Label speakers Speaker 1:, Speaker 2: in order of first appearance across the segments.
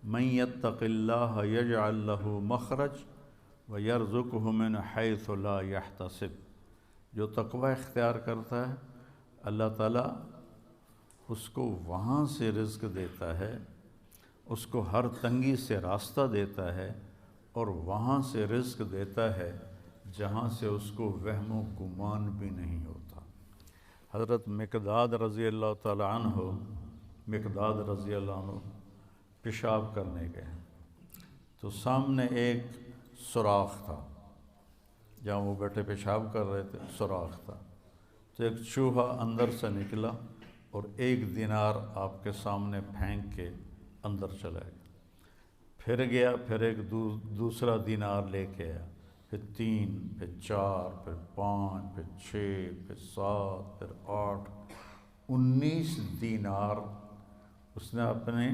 Speaker 1: من یتق اللہ یجعل لہ مخرج ویرزقہ من حیث لا یحتسب، جو تقوی اختیار کرتا ہے اللہ تعالیٰ اس کو وہاں سے رزق دیتا ہے، اس کو ہر تنگی سے راستہ دیتا ہے، اور وہاں سے رزق دیتا ہے جہاں سے اس کو وہم و گمان بھی نہیں ہوتا۔ حضرت مقداد رضی اللہ تعالیٰ عنہ پیشاب کرنے گئے تو سامنے ایک سوراخ تھا، جہاں وہ بیٹھے پیشاب کر رہے تھے سوراخ تھا، تو ایک چوہا اندر سے نکلا اور 1 دینار آپ کے سامنے پھینک کے اندر چلا گیا، پھر گیا، پھر ایک دوسرا دینار لے کے آیا، پھر 3، پھر 4، پھر 5، پھر 6، پھر 7، پھر 8، 19 دینار اس نے اپنے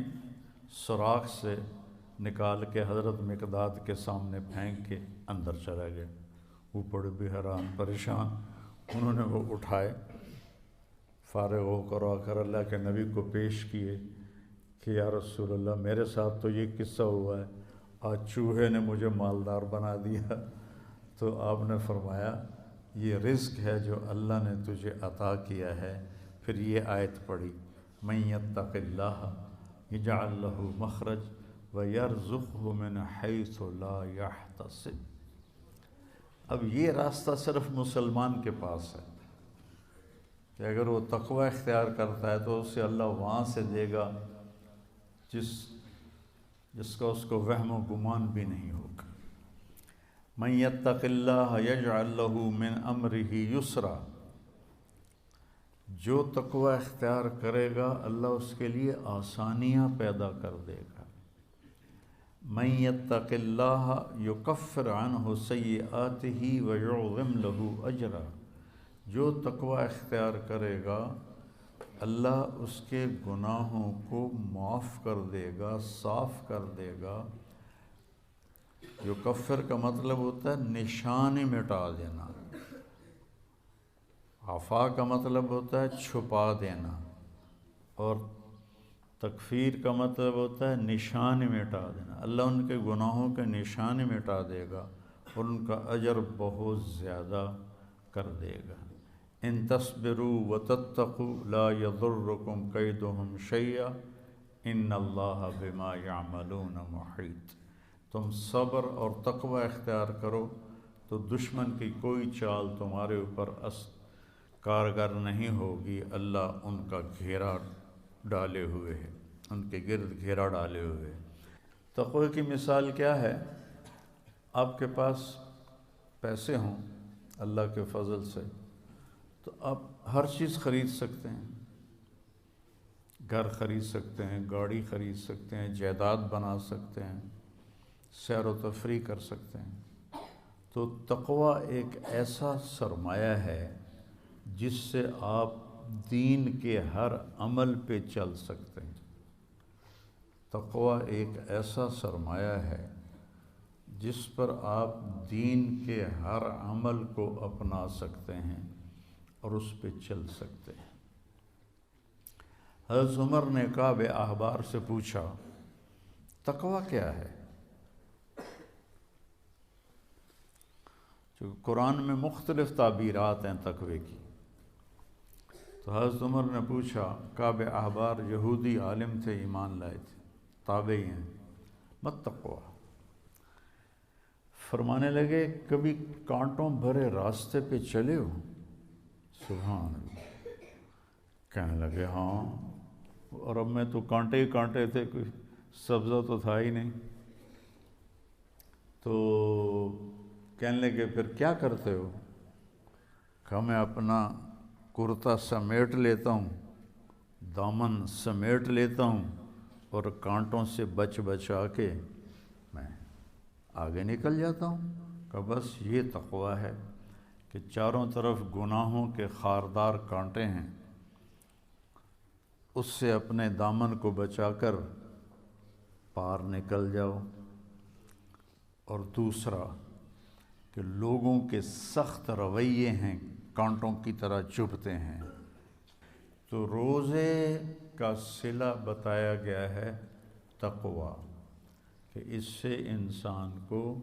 Speaker 1: سوراخ سے نکال کے حضرت مقداد کے سامنے پھینک کے اندر چلا گیا۔ وہ بڑے بھی حیران پریشان، انہوں نے وہ اٹھائے، فارغ ہو کر آ کر اللہ کے نبی کو پیش کیے کہ یا رسول اللہ میرے ساتھ تو یہ قصہ ہوا ہے، آج چوہے نے مجھے مالدار بنا دیا۔ تو آپ نے فرمایا یہ رزق ہے جو اللہ نے تجھے عطا کیا ہے۔ پھر یہ آیت پڑھی من یتق اللہ یجعل لہ مخرج ویرزقہ من حیث لا یحتسب۔ اب یہ راستہ صرف مسلمان کے پاس ہے کہ اگر وہ تقوی اختیار کرتا ہے تو اسے اللہ وہاں سے دے گا جس کا اس کو وہم و گمان بھی نہیں ہوگا۔ من یتق اللہ یجعل لہ من امرہ یسرا، جو تقوی اختیار کرے گا اللہ اس کے لیے آسانیاں پیدا کر دے گا۔ من یتق اللہ یکفر عنہ سیئاتہ ویعظم لہ اجرا، جو تقوی اختیار کرے گا اللہ اس کے گناہوں کو معاف کر دے گا، صاف کر دے گا۔ یکفر کا مطلب ہوتا ہے نشانی مٹا دینا، عفا کا مطلب ہوتا ہے چھپا دینا، اور تکفیر کا مطلب ہوتا ہے نشان مٹا دینا۔ اللہ ان کے گناہوں کے نشان مٹا دے گا اور ان کا اجر بہت زیادہ کر دے گا۔ ان تصبروا وتتقوا لا یضرکم کیدہم شیئا ان اللہ بما یعملون محیط، تم صبر اور تقوی اختیار کرو تو دشمن کی کوئی چال تمہارے اوپر کارگر نہیں ہوگی، اللہ ان کا گھیرا ڈالے ہوئے ہے، ان کے گرد گھیرا ڈالے ہوئے ہے۔ تقوی کی مثال کیا ہے؟ آپ کے پاس پیسے ہوں اللہ کے فضل سے تو آپ ہر چیز خرید سکتے ہیں، گھر خرید سکتے ہیں، گاڑی خرید سکتے ہیں، جائیداد بنا سکتے ہیں، سیر و تفریح کر سکتے ہیں۔ تو تقوی ایک ایسا سرمایہ ہے جس سے آپ دین کے ہر عمل پہ چل سکتے ہیں۔ تقوی ایک ایسا سرمایہ ہے جس پر آپ دین کے ہر عمل کو اپنا سکتے ہیں اور اس پہ چل سکتے ہیں۔ حضرت عمر نے کعب احبار سے پوچھا تقوی کیا ہے؟ چونکہ قرآن میں مختلف تعبیرات ہیں تقوی کی، تو حضرت عمر نے پوچھا، کعب احبار یہودی عالم تھے، ایمان لائے تھے، تابعی ہیں، مت تقوی، فرمانے لگے کبھی کانٹوں بھرے راستے پہ چلے ہو؟ سبحان اللہ۔ کہنے لگے ہاں، اور اب میں تو کانٹے ہی کانٹے تھے، کوئی سبزہ تو تھا ہی نہیں۔ تو کہنے لگے پھر کیا کرتے ہو؟ کہا میں اپنا کرتا سمیٹ لیتا ہوں، دامن سمیٹ لیتا ہوں، اور کانٹوں سے بچا کے میں آگے نکل جاتا ہوں۔ کہ بس یہ تقوی ہے کہ چاروں طرف گناہوں کے خاردار کانٹے ہیں، اس سے اپنے دامن کو بچا کر پار نکل جاؤ۔ اور دوسرا کہ لوگوں کے سخت رویے ہیں، کانٹوں کی طرح چبھتے ہیں، تو روزے کا صلہ بتایا گیا ہے تقوی، کہ اس سے انسان کو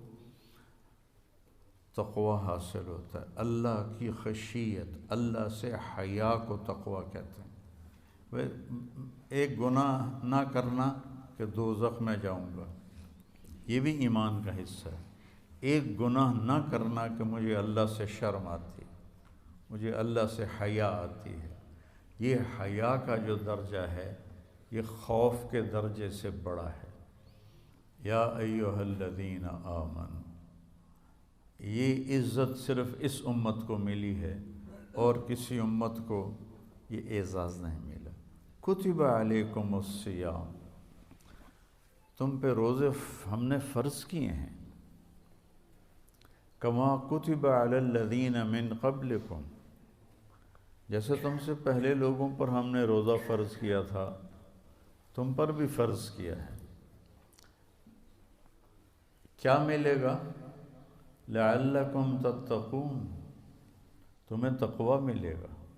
Speaker 1: تقوی حاصل ہوتا ہے، اللہ کی خشیت، اللہ سے حیا کو تقوی کہتے ہیں۔ ایک گناہ نہ کرنا کہ دوزخ میں جاؤں گا، یہ بھی ایمان کا حصہ ہے۔ ایک گناہ نہ کرنا کہ مجھے اللہ سے شرم آتی، مجھے اللہ سے حیا آتی ہے، یہ حیا کا جو درجہ ہے یہ خوف کے درجے سے بڑا ہے۔ یا ایھا الذین آمنوا، یہ عزت صرف اس امت کو ملی ہے اور کسی امت کو یہ اعزاز نہیں ملا۔ کتب علیکم الصیام، تم پہ روزے ہم نے فرض کیے ہیں، کما کتب علی الذین من قبلکم، جیسے تم سے پہلے لوگوں پر ہم نے روزہ فرض کیا تھا تم پر بھی فرض کیا ہے۔ کیا ملے گا؟ لعلکم تتقون، تمہیں تقوی ملے گا۔